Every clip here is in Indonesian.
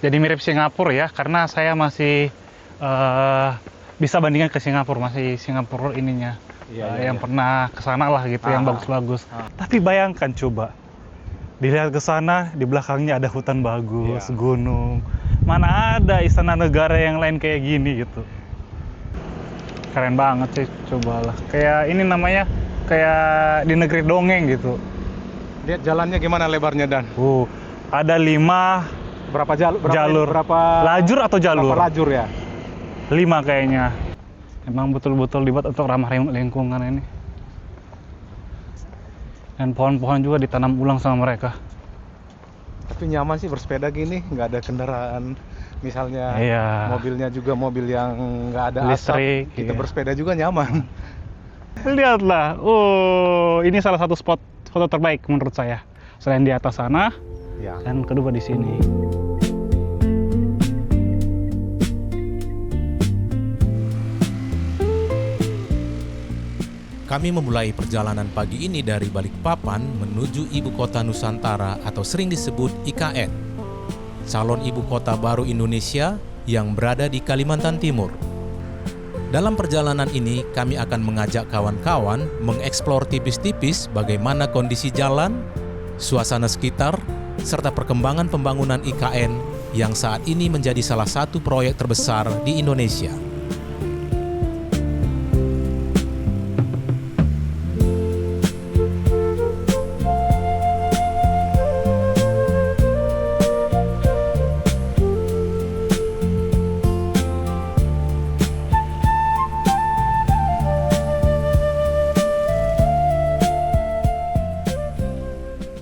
jadi mirip Singapura ya, karena saya masih bisa bandingkan ke Singapura, masih Singapura ininya. Yang pernah ke sana lah gitu, yang bagus-bagus. Tapi bayangkan coba, dilihat ke sana, di belakangnya ada hutan bagus, gunung. Mana ada istana negara yang lain kayak gini gitu. Keren banget sih, cobalah. Kayak ini namanya, kayak di negeri dongeng gitu. Lihat jalannya gimana lebarnya, Dan? Ada 5 Berapa jalur? berapa lajur atau jalur? Berapa lajur ya? 5 kayaknya. Emang betul-betul dibuat untuk ramah lingkungan ini. Dan pohon-pohon juga ditanam ulang sama mereka. Tapi nyaman sih bersepeda gini, nggak ada kendaraan. Misalnya mobilnya juga mobil yang nggak ada listrik, asap. Kita bersepeda juga nyaman. Lihatlah, ini salah satu spot foto terbaik menurut saya. Selain di atas sana, dan kedua di sini. Kami memulai perjalanan pagi ini dari Balikpapan menuju Ibu Kota Nusantara atau sering disebut IKN, calon ibu kota baru Indonesia yang berada di Kalimantan Timur. Dalam perjalanan ini, kami akan mengajak kawan-kawan mengeksplor tipis-tipis bagaimana kondisi jalan, suasana sekitar, serta perkembangan pembangunan IKN yang saat ini menjadi salah satu proyek terbesar di Indonesia.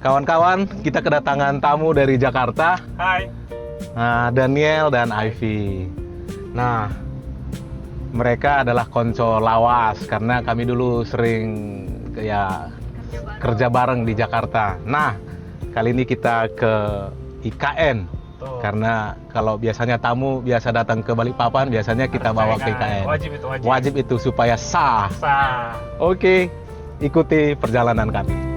Kawan-kawan, kita kedatangan tamu dari Jakarta. Hai. Daniel dan Ivy. Nah, mereka adalah konco lawas karena kami dulu sering kerja bareng di Jakarta. Nah, kali ini kita ke IKN. Karena kalau biasanya tamu biasa datang ke Balikpapan, biasanya kita bawa ke IKN. Wajib itu supaya sah. Oke, ikuti perjalanan kami.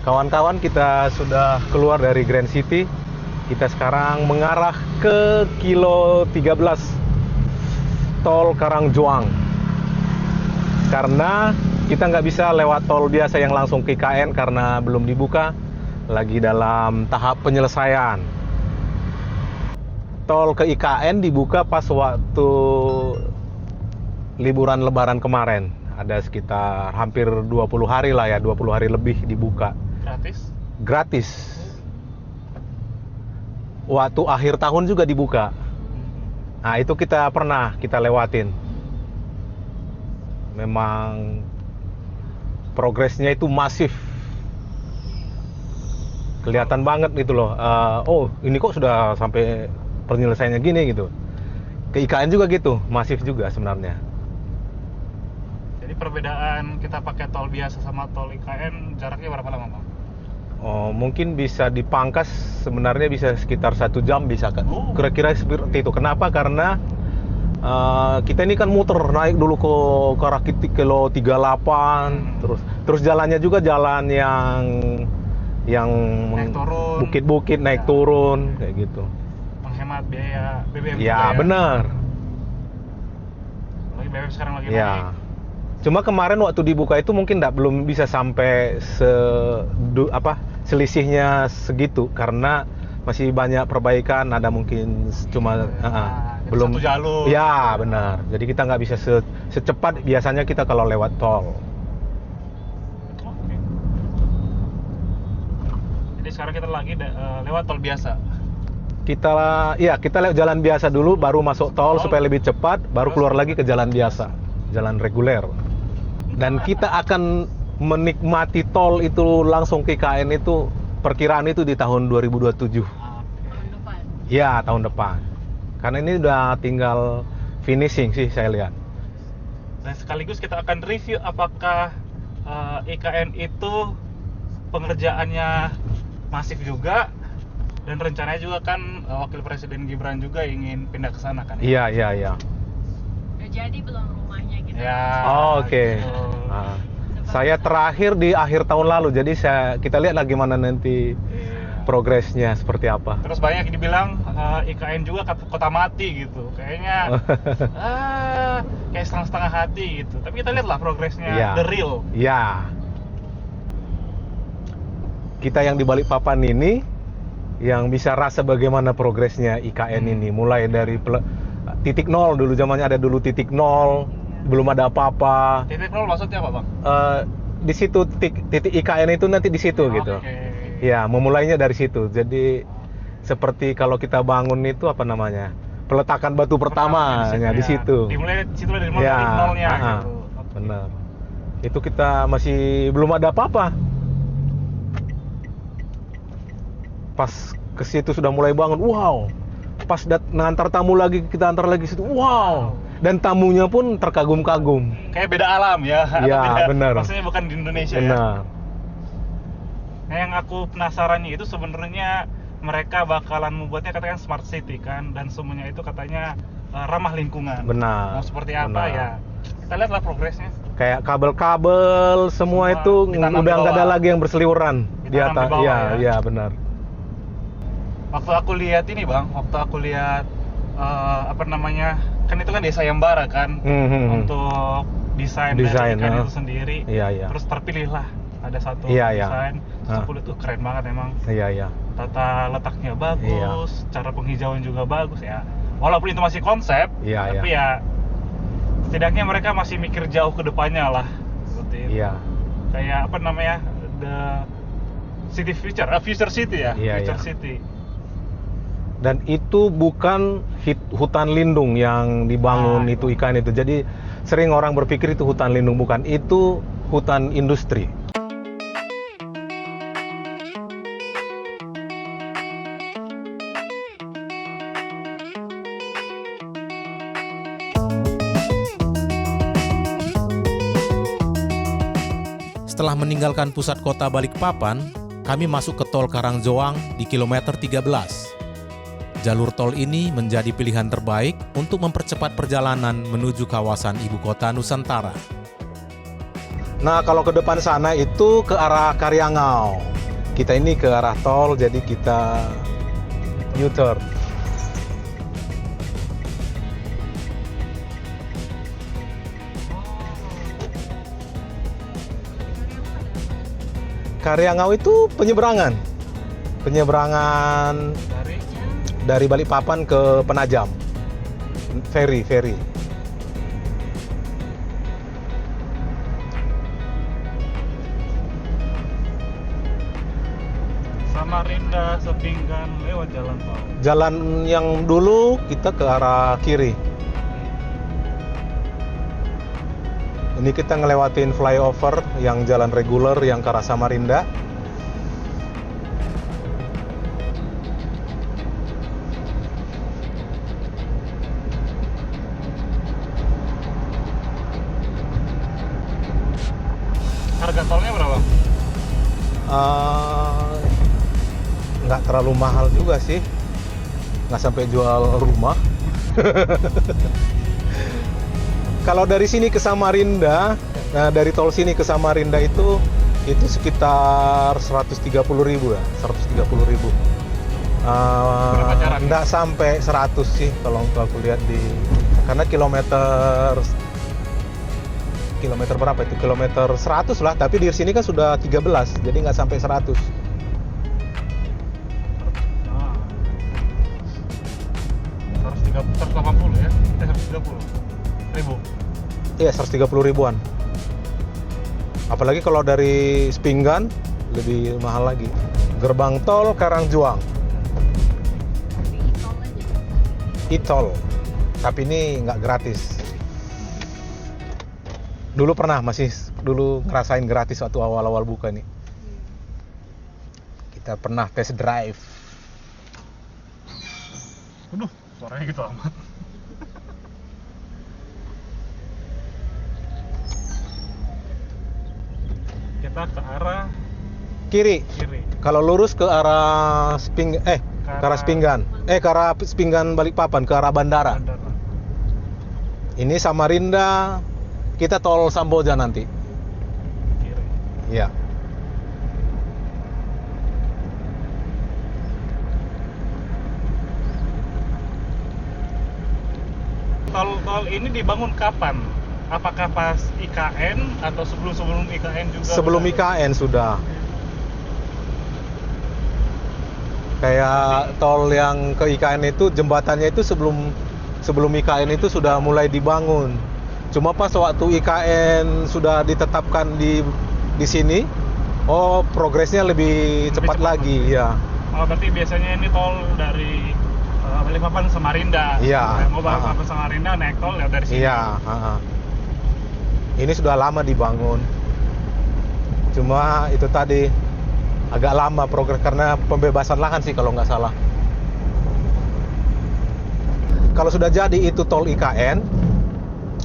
Kawan-kawan, kita sudah keluar dari Grand City. Kita sekarang mengarah ke kilo 13 tol Karangjoang. Karena kita nggak bisa lewat tol biasa yang langsung ke IKN karena belum dibuka, lagi dalam tahap penyelesaian. Tol ke IKN dibuka pas waktu liburan Lebaran kemarin. Ada sekitar hampir 20 hari lah ya, 20 hari lebih dibuka. Gratis. Waktu akhir tahun juga dibuka. Nah, itu kita lewatin. Memang progresnya itu masif. Kelihatan banget gitu loh. Ini kok sudah sampai penyelesaiannya gini gitu. Ke IKN juga gitu, masif juga sebenarnya. Jadi perbedaan kita pakai tol biasa sama tol IKN jaraknya berapa lama, Bang? Mungkin bisa dipangkas, sebenarnya bisa sekitar 1 jam bisa kan. Kira-kira seperti itu. Kenapa? Karena kita ini kan muter, naik dulu ke arah kilo 38, terus jalannya juga jalan yang bukit-bukit naik turun kayak gitu. Menghemat biaya BBM ya. Benar. Lagi BBM sekarang lagi naik. Cuma kemarin waktu dibuka itu mungkin belum bisa sampai selisihnya segitu karena masih banyak perbaikan, ada mungkin cuma belum satu jalur. Ya, benar. Jadi kita nggak bisa secepat biasanya kita kalau lewat tol. Jadi sekarang kita lagi lewat tol biasa. Kita lewat jalan biasa dulu, baru masuk tol supaya lebih cepat, baru keluar lagi ke jalan biasa, jalan reguler. Dan kita akan menikmati tol itu langsung ke IKN itu, perkiraan itu di tahun 2027. Tahun depan? Ya, tahun depan. Karena ini udah tinggal finishing sih saya lihat. Dan sekaligus kita akan review apakah IKN itu pengerjaannya masif juga, dan rencananya juga kan Wakil Presiden Gibran juga ingin pindah ke sana kan? Iya. Udah jadi jadi belum rumahnya gitu. Ya. Oh, oke. gitu. Nah, saya terakhir di akhir tahun lalu, jadi kita lihat lah gimana nanti Iya. progresnya seperti apa. Terus banyak yang dibilang IKN juga kota mati gitu. Kayaknya kayak setengah-setengah hati gitu. Tapi kita lihat lah progresnya, Iya. the real. Ya. Kita yang di Balikpapan ini yang bisa rasa bagaimana progresnya IKN ini, mulai dari titik nol dulu, zamannya ada dulu titik nol, belum ada apa-apa. Titik nol maksudnya apa, Bang? Di situ titik IKN itu nanti di situ gitu. Oke. Ya, memulainya dari situ. Jadi seperti kalau kita bangun itu apa namanya? Peletakan batu pertamanya di situ. Dimulai di situ dari nol, Ya, dari nolnya gitu. Oke. benar. Itu kita masih belum ada apa-apa. Pas ke situ sudah mulai bangun, wow. Pas ngantar tamu lagi, kita antar lagi situ, wow. Dan tamunya pun terkagum-kagum. Kayak beda alam ya. atau Iya, beda- benar. Maksudnya bukan di Indonesia ya. Benar. Nah, yang aku penasarannya itu sebenarnya mereka bakalan membuatnya katakan smart city kan, dan semuanya itu katanya ramah lingkungan. Benar. Mau seperti apa benar. ya? Kita lihatlah progresnya. Kayak kabel-kabel semua Semua itu ditanam udah di nggak ada bawah. lagi yang berseliweran di Ditanam atas. di bawah Iya, ya. iya benar. Waktu aku lihat ini Bang, waktu aku lihat apa namanya, kan itu kan desa Yambara kan, untuk desain Desain, dari ikan ya. itu sendiri. Iya, iya. Terus terpilihlah ada satu Iya, iya. desain. Terus Ah. aku lihat tuh keren banget emang. Iya, iya. Tata letaknya Iya. bagus, cara penghijauan juga bagus ya. Walaupun itu masih konsep, Iya, tapi ya setidaknya mereka masih mikir jauh ke depannya lah. Seperti itu. Iya. Kayak apa namanya, the city future, future city ya, Iya, future iya. city. Dan itu bukan hutan lindung yang dibangun Ah, itu ikan itu. Jadi sering orang berpikir itu hutan lindung, bukan. Itu hutan industri. Setelah meninggalkan pusat kota Balikpapan, kami masuk ke tol Karangjoang di kilometer 13. Jalur tol ini menjadi pilihan terbaik untuk mempercepat perjalanan menuju kawasan ibu kota Nusantara. Nah, kalau ke depan sana itu ke arah Karyangau. Kita ini ke arah tol, jadi kita U-turn. Karyangau itu penyeberangan. Penyeberangan Dari dari Balikpapan ke Penajam. Ferry. Samarinda, Sepinggan, lewat jalan tol. Jalan yang dulu kita ke arah kiri. Ini kita ngelewatin flyover yang jalan reguler yang ke arah Samarinda. Harga tolnya berapa? Nggak terlalu mahal juga sih, nggak sampai jual rumah. Kalau dari sini ke Samarinda, nah dari tol sini ke Samarinda itu sekitar 130.000 ya, 130.000. Berapa jarak? Nggak sampai 100 sih kalau aku lihat karena kilometer berapa itu? Kilometer 100 lah, tapi di sini kan sudah 13, jadi nggak sampai 100. Nah. 180 ya? 130 ribu. Iya, 130 ribuan. Apalagi kalau dari Sepinggan lebih mahal lagi. Gerbang tol Karangjoang, e-tol. Tapi ini nggak gratis. Dulu pernah, dulu ngerasain gratis waktu awal-awal buka nih. Kita pernah test drive. Aduh, suaranya gitu amat. Kita ke arah Kiri. kiri. Kalau lurus ke arah ke arah Sepinggan. Ke arah Sepinggan Balikpapan, ke arah bandara. Bandara. Ini Samarinda, kita tol Samboja nanti. Kiri. Iya. Tol ini dibangun kapan? Apakah pas IKN atau sebelum IKN juga? Sebelum IKN sudah. Kayak tol yang ke IKN itu jembatannya itu sebelum IKN itu sudah mulai dibangun. Cuma pas waktu IKN sudah ditetapkan di sini, progresnya lebih cepat lagi, ya. Oh, berarti biasanya ini tol dari Balikpapan Samarinda. Iya. Mau Balikpapan Samarinda naik tol ya dari sini. Iya. Ini sudah lama dibangun. Cuma itu tadi agak lama progres karena pembebasan lahan sih kalau nggak salah. Kalau sudah jadi itu tol IKN,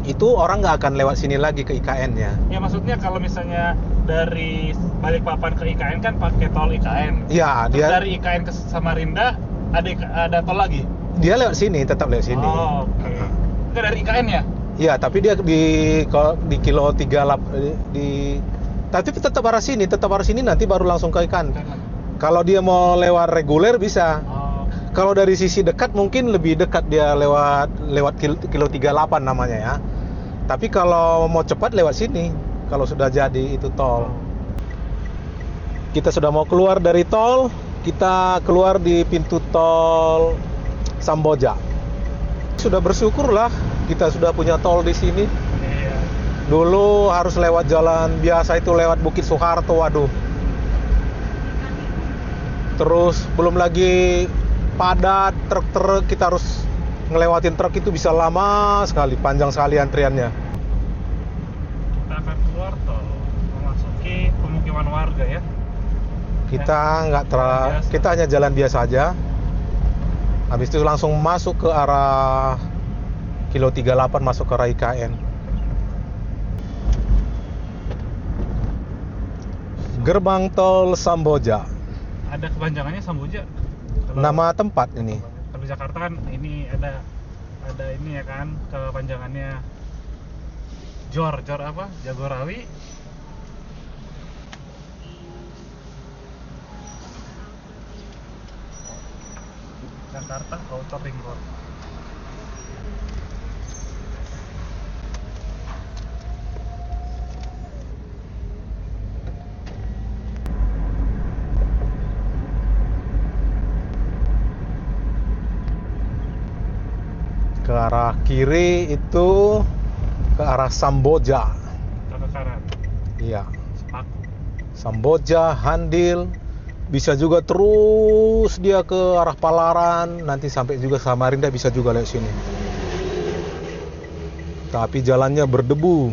itu orang nggak akan lewat sini lagi ke IKN-nya. Ya maksudnya kalau misalnya dari Balikpapan ke IKN kan pakai tol IKN. Iya, Terus dia dari IKN ke Samarinda ada tol lagi. dia lewat sini, tetap lewat sini. Oh, oke. Itu dari IKN ya? Iya, tapi dia di kilo 38 tapi tetap arah sini nanti baru langsung ke IKN. Kalau dia mau lewat reguler bisa. Oh. Kalau dari sisi dekat mungkin lebih dekat dia lewat kilo 38 namanya ya. Tapi kalau mau cepat lewat sini kalau sudah jadi itu tol. Kita sudah mau keluar dari tol, kita keluar di pintu tol Samboja. Sudah bersyukurlah kita sudah punya tol di sini. Iya. Dulu harus lewat jalan biasa itu lewat Bukit Soeharto, waduh. Terus belum lagi padat truk-truk, kita harus ngelewatin truk itu bisa lama sekali, panjang sekali antriannya. Kita akan keluar tol, memasuki pemukiman warga ya. Kita hanya jalan biasa aja. Habis itu langsung masuk ke arah kilo 38 masuk ke arah IKN. Gerbang tol Samboja. Ada kepanjangannya Samboja. Nama tempat ini. Kalau Jakarta kan ini ada ini ya kan kepanjangannya Jor apa? Jagorawi. Jakarta Outer Ring Road. Ke arah kiri itu ke arah Samboja. Ke kanan. Iya. Sepaku. Samboja, Handil, bisa juga terus dia ke arah Palaran, nanti sampai juga Samarinda bisa juga lewat sini. Tapi jalannya berdebu.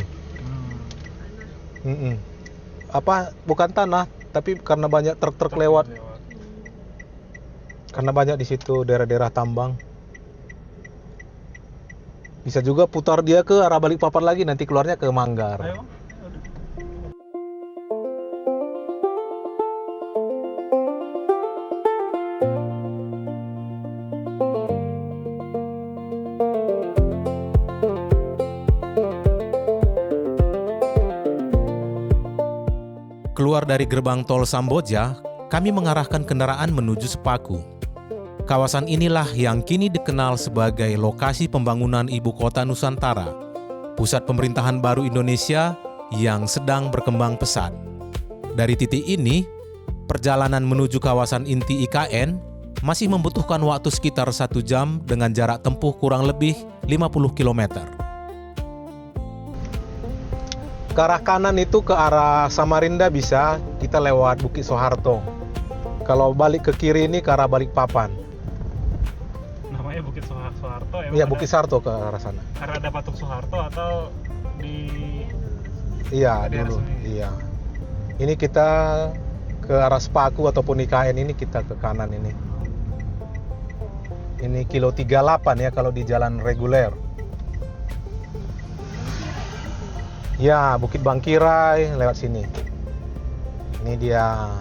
Bukan tanah, tapi karena banyak truk-truk lewat. Karena banyak di situ daerah-daerah tambang. Bisa juga putar dia ke arah Balikpapan lagi, nanti keluarnya ke Manggar. Ayo. Keluar dari gerbang tol Samboja, kami mengarahkan kendaraan menuju Sepaku. Kawasan inilah yang kini dikenal sebagai lokasi pembangunan ibu kota Nusantara, pusat pemerintahan baru Indonesia yang sedang berkembang pesat. Dari titik ini, perjalanan menuju kawasan inti IKN masih membutuhkan waktu sekitar 1 jam dengan jarak tempuh kurang lebih 50 km. Ke arah kanan itu ke arah Samarinda bisa, kita lewat Bukit Soeharto. Kalau balik ke kiri ini ke arah Balikpapan. Namanya Bukit Soeharto ya? Iya, Bukit Soeharto ke arah sana. Karena ada patung Soeharto atau di Iya, daerah dulu. sini? Iya. Ini kita ke arah Sepaku ataupun IKN ini kita ke kanan ini. Ini kilo 38 ya kalau di jalan reguler. Ya, Bukit Bangkirai lewat sini. Ini dia.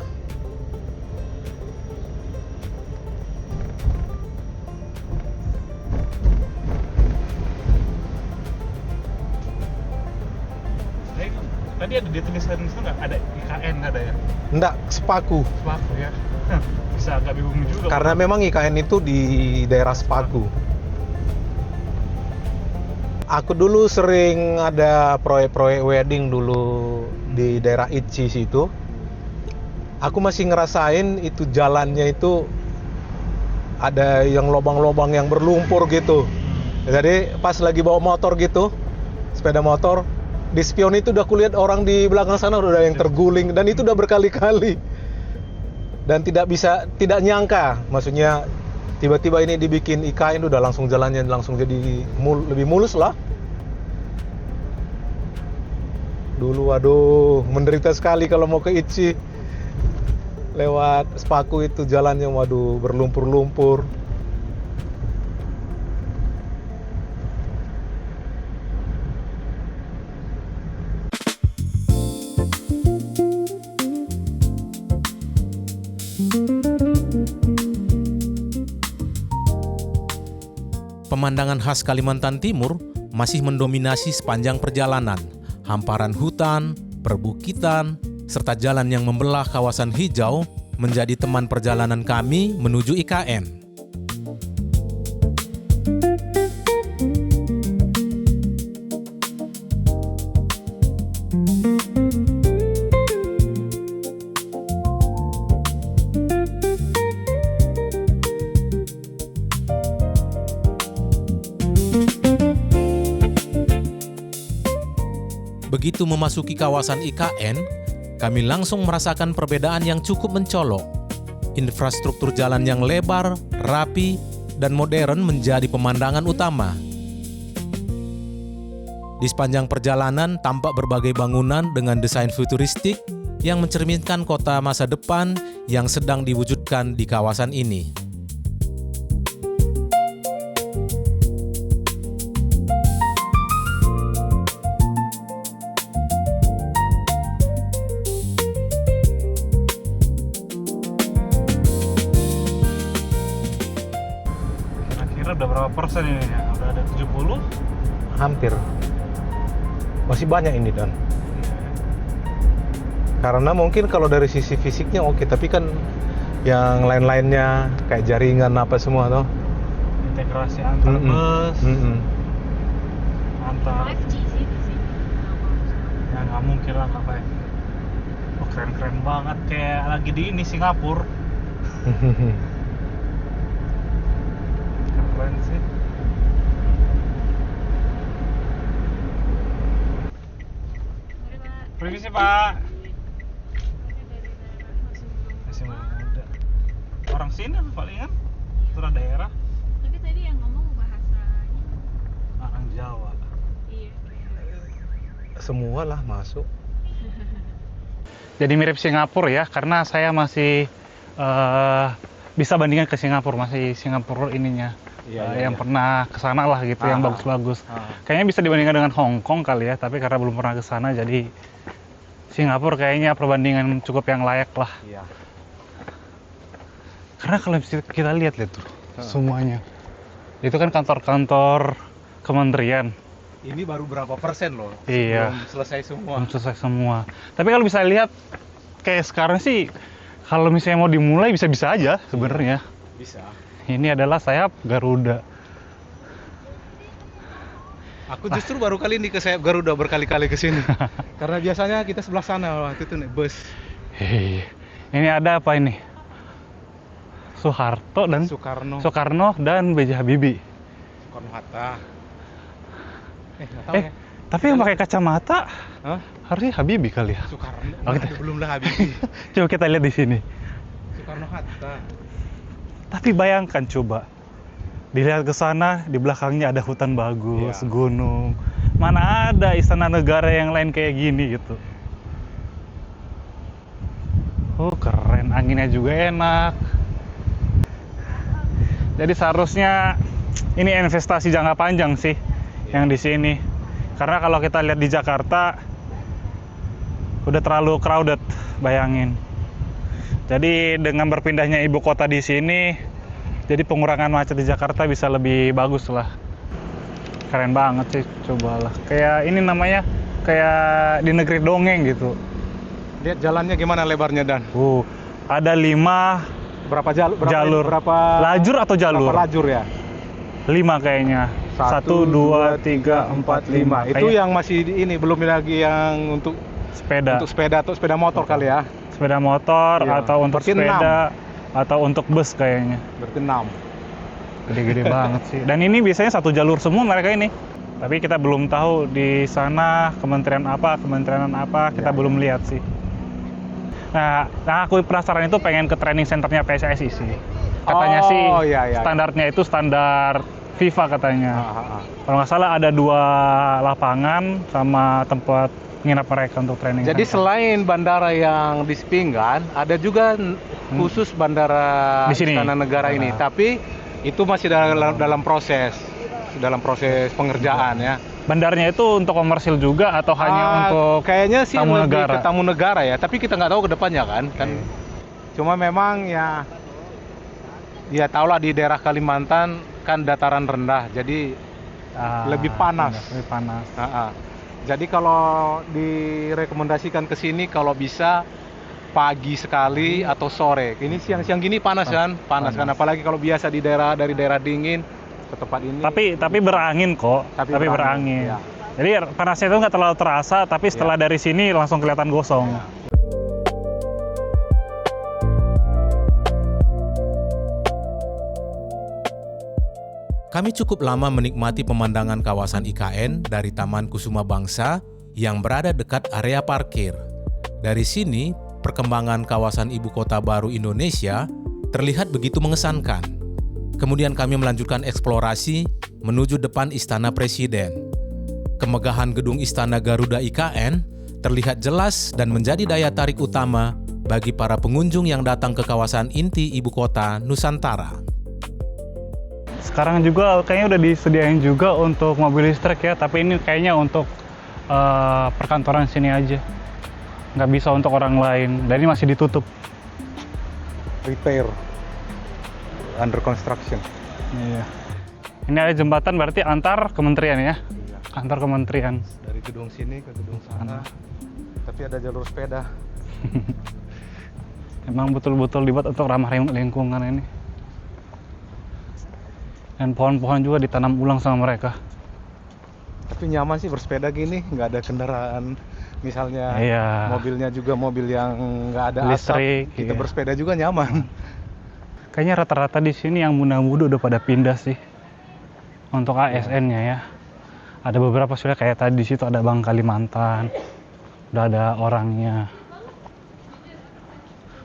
Tadi ada di tulisan itu nggak ada IKN, nggak ada ya? Enggak, Sepaku. Sepaku ya. Bisa agak bingung juga. Karena memang IKN itu di daerah Sepaku. Aku dulu sering ada proyek-proyek wedding dulu di daerah Itci situ. Aku masih ngerasain itu jalannya itu ada yang lubang-lubang yang berlumpur gitu. Jadi pas lagi bawa motor gitu, sepeda motor, di spion itu udah kulihat orang di belakang sana udah ada yang terguling, dan itu udah berkali-kali. Dan tidak nyangka, maksudnya tiba-tiba ini dibikin IKN udah langsung jalannya langsung jadi lebih mulus lah. Dulu waduh menderita sekali kalau mau ke Itci. Lewat Sepaku itu jalannya waduh berlumpur-lumpur. Pemandangan khas Kalimantan Timur masih mendominasi sepanjang perjalanan. Hamparan hutan, perbukitan, serta jalan yang membelah kawasan hijau menjadi teman perjalanan kami menuju IKN. Begitu memasuki kawasan IKN, kami langsung merasakan perbedaan yang cukup mencolok. Infrastruktur jalan yang lebar, rapi, dan modern menjadi pemandangan utama. Di sepanjang perjalanan tampak berbagai bangunan dengan desain futuristik yang mencerminkan kota masa depan yang sedang diwujudkan di kawasan ini. Udah berapa persen ini ya? Udah ada 70? Hampir. Masih banyak ini, Dan. Karena mungkin kalau dari sisi fisiknya oke, tapi kan yang lain-lainnya kayak jaringan apa semua tuh. Integrasi antar bus, antar 5G sih di sini. ya nggak mungkin lah nggak baik. Oh, keren-keren banget kayak lagi di ini Singapura. Keren sih. Mari, Pak. Permisi Pak. Ini dari daerah Masih muda. Orang sini palingan. Surah daerah. Tapi tadi yang ngomong bahasanya Orang Jawa. iya. Semua lah masuk. Jadi mirip Singapura ya, karena saya masih bisa bandingkan ke Singapura, masih Singapura ininya. Yang pernah ke sana lah gitu, yang bagus-bagus. Kayaknya bisa dibandingkan dengan Hong Kong kali ya, tapi karena belum pernah ke sana jadi Singapura kayaknya perbandingan cukup yang layak lah. Iya. Karena kalau kita lihat tuh semuanya. Itu kan kantor-kantor kementerian. Ini baru berapa persen loh? Iya. Belum selesai semua. Belum selesai semua. Tapi kalau bisa lihat kayak sekarang sih, kalau misalnya mau dimulai bisa-bisa aja sebenarnya. Bisa. Ini adalah sayap Garuda. Aku justru baru kali ini ke sayap Garuda, berkali-kali ke sini. Karena biasanya kita sebelah sana waktu itu naik bus. Hei, ini ada apa ini? Soeharto dan Soekarno dan B.J. Habibie. Soekarno-Hatta. Nggak tahu ya. Tapi yang pakai kacamata Hah? harusnya Habibie kali ya. Soekarno. Oh, kita- Belum lah Habibie. Coba kita lihat di sini. Soekarno-Hatta. Tapi bayangkan coba, dilihat ke sana, di belakangnya ada hutan bagus, Iya. gunung. Mana ada istana negara yang lain kayak gini gitu. Oh keren, anginnya juga enak. Jadi seharusnya ini investasi jangka panjang sih yang di sini. Karena kalau kita lihat di Jakarta, udah terlalu crowded, bayangin. Jadi dengan berpindahnya ibu kota di sini, jadi pengurangan macet di Jakarta bisa lebih bagus lah. Keren banget sih, cobalah. Kayak ini namanya kayak di negeri dongeng gitu. Lihat jalannya gimana lebarnya, Dan? Ada 5 Berapa jalur? Berapa lajur atau jalur? Berapa lajur ya? 5 kayaknya. 1, 2, 3, 4, 5. Itu yang masih ini, belum lagi yang untuk sepeda. Untuk sepeda atau sepeda motor kali ya? Sepeda motor Iya. atau untuk Berarti sepeda atau untuk bus kayaknya. Berarti 6. Gede-gede banget sih. Dan ini biasanya satu jalur semua mereka ini. Tapi kita belum tahu di sana kementerian apa, kita belum lihat sih. Nah, aku penasaran itu pengen ke training centernya PSSI sih. Katanya sih standarnya itu standar FIFA katanya. Kalau nggak salah ada 2 lapangan sama tempat nginap mereka untuk training. Jadi selain bandara yang di Sepinggan, ada juga khusus bandara di sini. Istana Negara ini. Tapi itu masih dalam proses pengerjaan ya. Bandarnya itu untuk komersil juga atau hanya untuk kayaknya sih tamu lebih negara? ke tamu negara ya, tapi kita nggak tahu ke depannya kan. Cuma memang ya tahulah di daerah Kalimantan kan dataran rendah, jadi lebih panas. Lebih panas. Jadi kalau direkomendasikan ke sini kalau bisa pagi sekali atau sore. Ini siang-siang gini panas kan? Panas kan, apalagi kalau biasa dari daerah dingin ke tempat ini. Tapi berangin kok. Tapi berangin. Ya. Jadi panasnya itu nggak terlalu terasa, tapi setelah dari sini langsung kelihatan gosong. Kami cukup lama menikmati pemandangan kawasan IKN dari Taman Kusuma Bangsa yang berada dekat area parkir. Dari sini, perkembangan kawasan ibu kota baru Indonesia terlihat begitu mengesankan. Kemudian kami melanjutkan eksplorasi menuju depan Istana Presiden. Kemegahan gedung Istana Garuda IKN terlihat jelas dan menjadi daya tarik utama bagi para pengunjung yang datang ke kawasan inti ibu kota Nusantara. Sekarang juga kayaknya udah disediain juga untuk mobil listrik ya, tapi ini kayaknya untuk perkantoran sini aja. Nggak bisa untuk orang lain, dan ini masih ditutup. Repair. Under construction. Iya. Ini ada jembatan berarti antar kementerian ya? Iya. Antar kementerian. Dari gedung sini ke gedung sana. Tapi ada jalur sepeda. Emang betul-betul dibuat untuk ramah lingkungan ini. Dan pohon-pohon juga ditanam ulang sama mereka. Tapi nyaman sih bersepeda gini, nggak ada kendaraan. Misalnya mobilnya juga mobil yang nggak ada listrik. Asap, kita bersepeda juga nyaman. Kayaknya rata-rata di sini yang muda-muda udah pada pindah sih. Untuk ASN-nya ya. Ada beberapa sudah kayak tadi di situ ada Bank Kalimantan. Udah ada orangnya.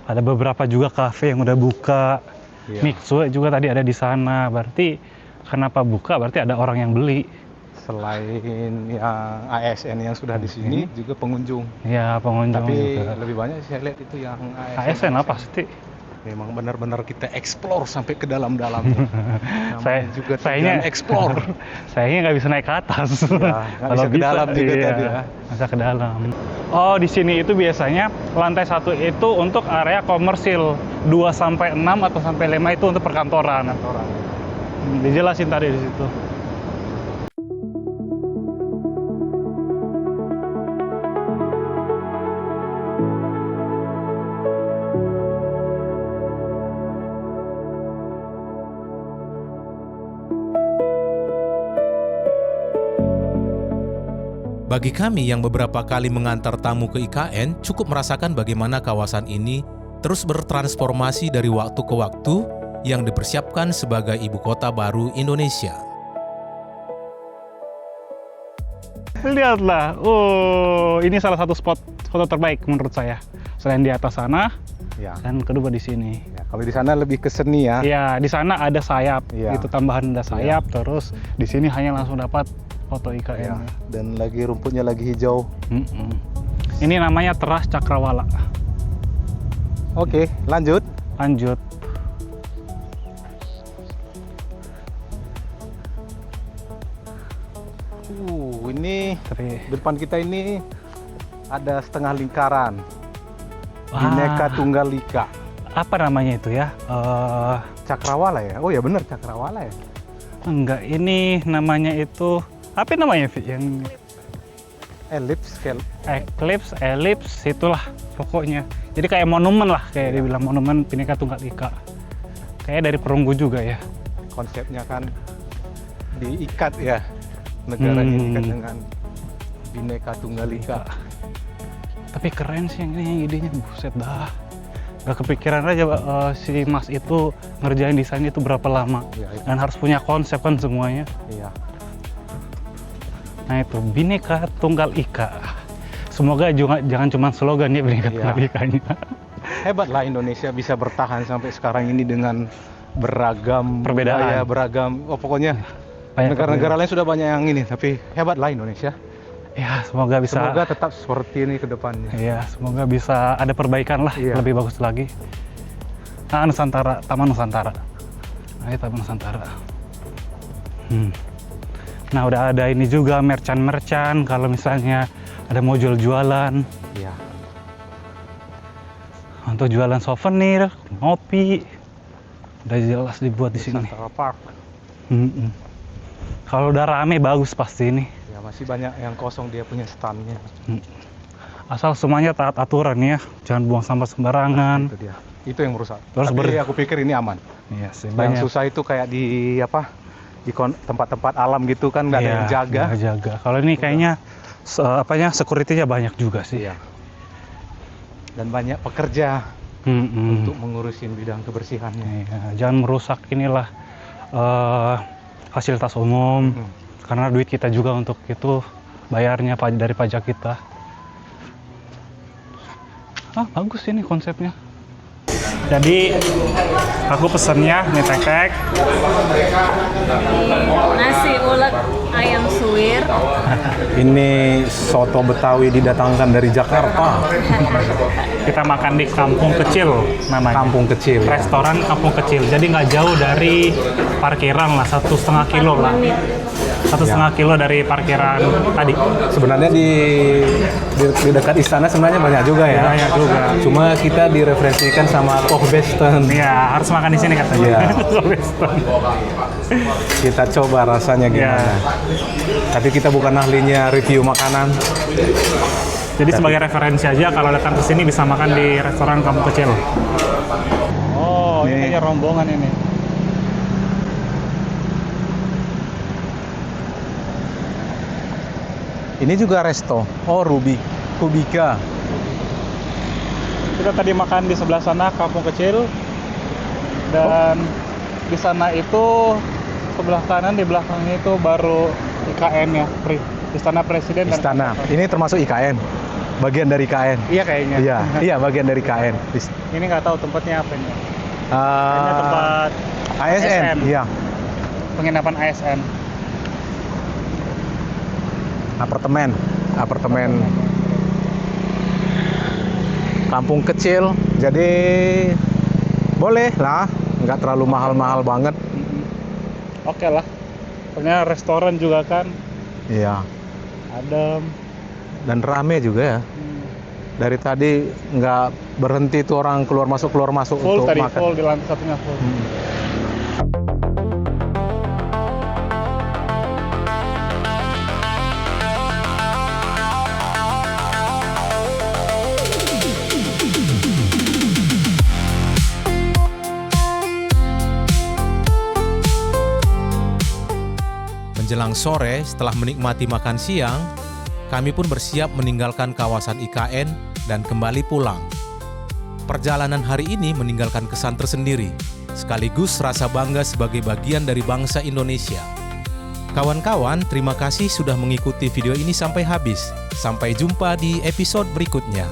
Ada beberapa juga kafe yang udah buka. Mixue juga tadi ada di sana. Berarti kenapa buka? Berarti ada orang yang beli. Selain yang ASN yang sudah di sini, juga pengunjung. Iya, pengunjung. Tapi juga. lebih banyak saya lihat itu yang ASN apa pasti? Memang benar-benar kita explore sampai ke dalam-dalamnya. Sayangnya explore. Sayangnya nggak bisa naik ke atas. Ya, kalau bisa ke dalam juga tadi ya. Bisa ke dalam. Oh, di sini itu biasanya lantai 1 itu untuk area komersil, 2 sampai 6 atau sampai 5 itu untuk perkantoran. Dijelasin tadi di situ. Bagi kami yang beberapa kali mengantar tamu ke IKN, cukup merasakan bagaimana kawasan ini terus bertransformasi dari waktu ke waktu yang dipersiapkan sebagai ibu kota baru Indonesia. Lihatlah, ini salah satu spot foto terbaik menurut saya. Selain di atas sana, dan kedua di sini. Ya, kalau di sana lebih ke seni ya. Iya, di sana ada sayap, itu tambahan ada sayap, terus di sini hanya langsung dapat foto IKN. Dan lagi rumputnya lagi hijau. Ini namanya Teras Cakrawala. Oke, lanjut. Lanjut. Ini di depan kita ini ada setengah lingkaran. Bhinneka Tunggal Ika. Apa namanya itu ya? Cakrawala ya? Oh ya benar, Cakrawala ya? Enggak, ini namanya itu apa namanya, Vi? Yang Eclipse, Ellipse, itulah pokoknya. Jadi kayak monumen lah, kayak dibilang monumen Bhinneka Tunggal Ika. Kayak dari perunggu juga ya. Konsepnya kan diikat ya, negara diikat dengan Bhinneka Tunggal Ika. Tapi keren sih yang ini idenya, buset dah. Gak kepikiran aja si Mas itu ngerjain desain itu berapa lama. Ya, itu. Dan harus punya konsep kan semuanya. Iya. Nah itu Bhinneka Tunggal Ika. Semoga juga, jangan cuma slogan ya Bhinneka Tunggal Ika-nya. Hebatlah Indonesia bisa bertahan sampai sekarang ini dengan beragam Perbedaan. budaya, beragam, pokoknya Banyak negara-negara lain sudah banyak yang ini, tapi hebatlah Indonesia. Ya semoga bisa. Semoga tetap seperti ini ke depannya. Iya, semoga bisa ada perbaikan lah, Iya. lebih bagus lagi. Nah, Nusantara, Taman Nusantara. Nah, ini Taman Nusantara. Nah, udah ada ini juga merchan-merchan kalau misalnya ada mau jual-jualan. Iya. Untuk jualan souvenir, ngopi. Udah jelas dibuat di sini. Nusantara Park. Kalau udah rame bagus pasti ini. Ya masih banyak yang kosong dia punya standnya. Asal semuanya taat aturan ya, jangan buang sampah sembarangan. Itu dia. Itu yang merusak. Terus Tapi aku pikir ini aman. Iya sih, Yang banyak. susah itu kayak di apa? Di tempat-tempat alam gitu kan nggak ada yang jaga. nggak jaga. Kalau ini kayaknya security-nya banyak juga sih. Iya. Dan banyak pekerja untuk mengurusin bidang kebersihannya. Iya, jangan merusak inilah fasilitas umum. Karena duit kita juga untuk itu bayarnya dari pajak kita. Bagus ini konsepnya. Jadi aku pesennya mie tek-tek, Nasi ulek ayam suwir. Ini soto Betawi didatangkan dari Jakarta. kita makan di kampung kecil namanya. Kampung kecil. Ya. Restoran kampung kecil. Jadi nggak jauh dari parkiran lah, 1,5 kilo lah. 1,5 kilo dari parkiran tadi. Sebenarnya di dekat istana sebenarnya banyak juga ya. Banyak juga. Cuma kita direferensikan sama Koh Besten. Iya, harus makan di sini katanya. Iya. Western. Kita coba rasanya gimana. Iya. Tapi kita bukan ahlinya review makanan. Jadi sebagai referensi aja kalau datang ke sini bisa makan di restoran kampung kecil. Oh, ini kayaknya rombongan ini. Ini juga resto. Oh, Kubika. Kita tadi makan di sebelah sana kampung kecil. Dan di sana itu sebelah kanan, di belakangnya itu baru IKN ya, Istana Presiden. Istana. Dan Ini termasuk IKN. Bagian dari IKN. iya kayaknya. Iya, bagian dari IKN. Ini nggak tahu tempatnya apa ini. Kayaknya tempat ASN. Iya. penginapan ASN. Apartemen kampung kecil, jadi boleh lah, nggak terlalu mahal-mahal banget. Oke lah. Soalnya restoran juga kan. Iya. Adem. Dan rame juga ya. Dari tadi nggak berhenti tuh orang keluar masuk Full untuk tadi, makan. full di lantai satunya full. Menjelang sore, setelah menikmati makan siang, kami pun bersiap meninggalkan kawasan IKN dan kembali pulang. Perjalanan hari ini meninggalkan kesan tersendiri, sekaligus rasa bangga sebagai bagian dari bangsa Indonesia. Kawan-kawan, terima kasih sudah mengikuti video ini sampai habis. Sampai jumpa di episode berikutnya.